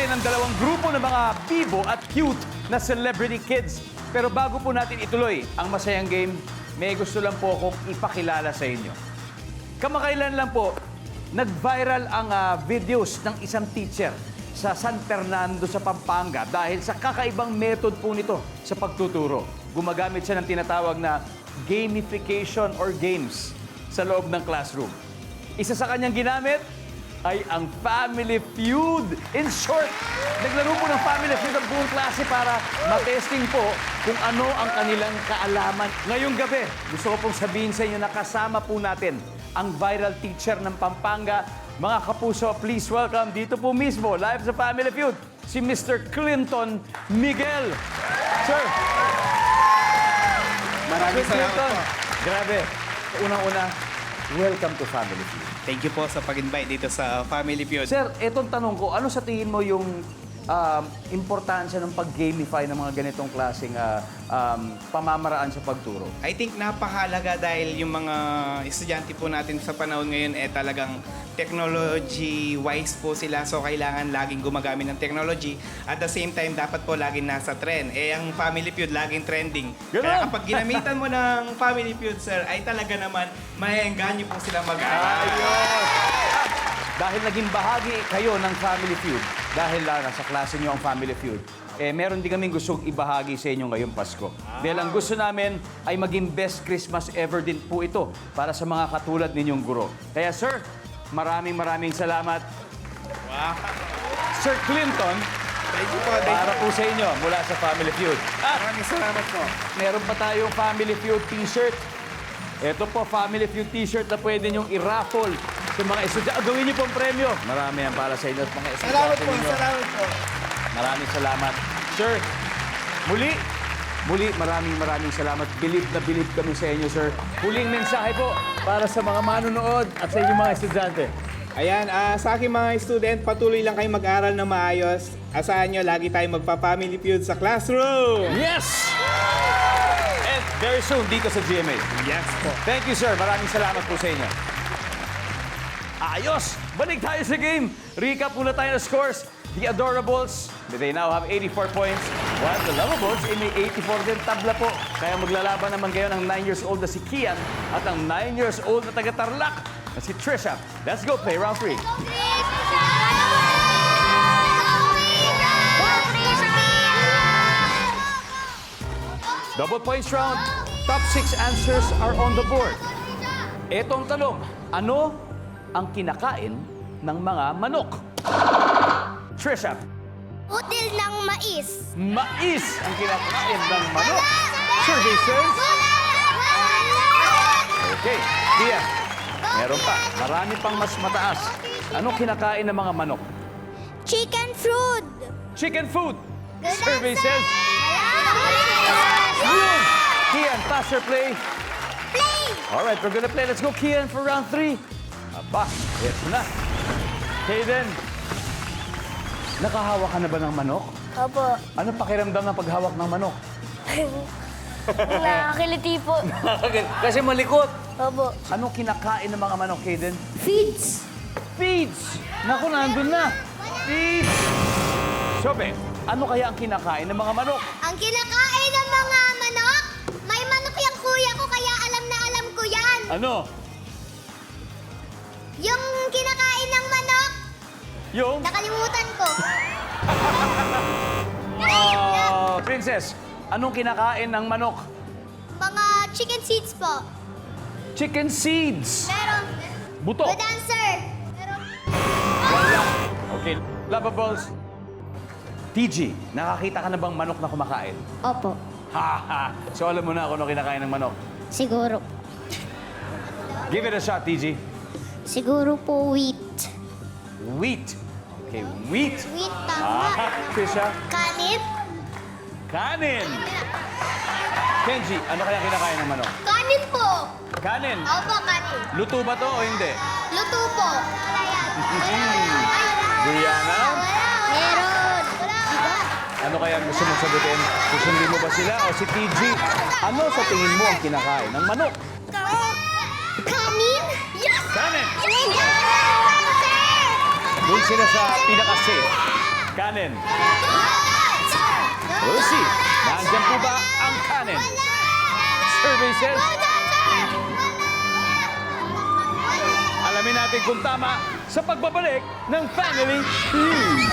natin ang dalawang grupo ng mga bibo at cute na celebrity kids. Pero bago po natin ituloy ang masayang game, may gusto lang po akong ipakilala sa inyo. Kamakailan lang po, nag-viral ang videos ng isang teacher sa San Fernando sa Pampanga dahil sa kakaibang method po nito sa pagtuturo. Gumagamit siya ng tinatawag na gamification or games sa loob ng classroom. Isa sa kanyang ginamit ay ang Family Feud. In short, naglaro po ng Family Feud ang buong klase para matesting po kung ano ang kanilang kaalaman. Ngayong gabi, gusto ko pong sabihin sa inyo na kasama po natin ang viral teacher ng Pampanga. Mga kapuso, please welcome dito po mismo, live sa Family Feud, si Mr. Clinton Miguel. Sir! Maraming Sir salamat Clinton, po. grabe. Unang-una, welcome to Family Feud. Thank you po sa pag-invite dito sa Family Feud. Sir, etong tanong ko, ano sa tingin mo yung importansya ng pag-gamify ng mga ganitong klaseng pamamaraan sa pagturo? I think napakahalaga dahil yung mga estudyante po natin sa panahon ngayon talagang technology-wise po sila. So, kailangan laging gumagamit ng technology. At the same time, dapat po laging nasa trend. Ang Family Feud laging trending. Ganun. Kaya kapag ginamitan mo ng Family Feud, sir, ay talaga naman maengganyo po silang mag-aaral. Ayos! Dahil naging bahagi kayo ng Family Feud, dahil nasa klase nyo ang Family Feud, meron din kaming gustong ibahagi sa inyo ngayong Pasko. Dahil ang gusto namin ay maging best Christmas ever din po ito para sa mga katulad ninyong guro. Kaya sir, maraming salamat. Wow. Sir Clinton, Thank you po. para po sa inyo mula sa Family Feud. At Maraming salamat po. meron pa tayong Family Feud t-shirt. Ito po, Family Feud t-shirt na pwede nyong i-raffle sa mga estudyante. Gawin niyo pong premyo. Marami yan para sa inyo at mga estudyante Salamat po. ninyo. Salamat po. Maraming salamat. Sir, muli, maraming salamat. Bilib na bilib kami sa inyo, sir. Huling mensahe po para sa mga manonood at sa inyong mga estudyante. Ayan, sa aking mga student, patuloy lang kayo mag-aral na maayos. Asahan nyo, lagi tayong magpa-Family Feud sa classroom. Yes! And very soon, dito sa GMA. Yes po. Thank you, sir. Maraming salamat po sa inyo. Ayos! Balik tayo sa game. Recap muna tayo ng scores. The Adorables, they now have 84 points. While the Lovables, may 84 din tabla po. Kaya maglalaban naman ngayon ang 9 years old na si Kian at ang 9 years old na taga-Tarlac na si Trisha. Let's go play round 3. Double points round. Top 6 answers are on the board. Etong tanong, ano ang kinakain ng mga manok? Trisha, Util ng mais. mais ang kinakain ng manok. Survey says... Okay, Kia, meron pa. Marami pang mas mataas. Anong kinakain ng mga manok? Chicken food. Chicken food. Good Survey answer. says... Yun! Kian, pass or play? Play. All right, we're gonna play. Let's go, Kian, for round 3. Aba, yes na. Hayden, nakahawak ka na ba ng manok? Opo. Ano pakiramdam ng paghawak ng manok? Nakakiliti po. Kasi malikot. Opo. Anong kinakain ng mga manok, Hayden? Feeds. Feeds! Naku, nandun na. Feeds! Sobe, ano kaya ang kinakain ng mga manok? Ang kinakain ng mga manok? May manok yung kuya ko, kaya alam na alam ko yan. Ano? Yung kinakain ng manok, Yung? nakalimutan ko. Princess, anong kinakain ng manok? Mga chicken seeds po. Chicken seeds. Meron. Buto. Good answer. Meron. Okay, Lovables. TG, nakakita ka na bang manok na kumakain? Opo. Ha. So alam mo na kung ano kinakain ng manok. Siguro. Give it a shot, TG. Siguro po wheat. Wheat. Okay, wheat. Wheat, tama. Trisha, Kanin? kanin. Kenji, ano kaya kinakain ng manok? Kanin po. Kanin. Opo, kanin. Luto ba to o hindi? Luto po. Brianna, Meron. Wala. ano kaya gusto mong sagutin? Susundin mo ba sila o si TG? Ano sa tingin mo ang kinakain ng manok? Kanin? Yes! Kanin. Yes! Doon sila sa pinaka-safe. Kanin. We'll see. Nandyan po ba ang kanin? Survey says, alamin natin kung tama sa pagbabalik ng Family Feud.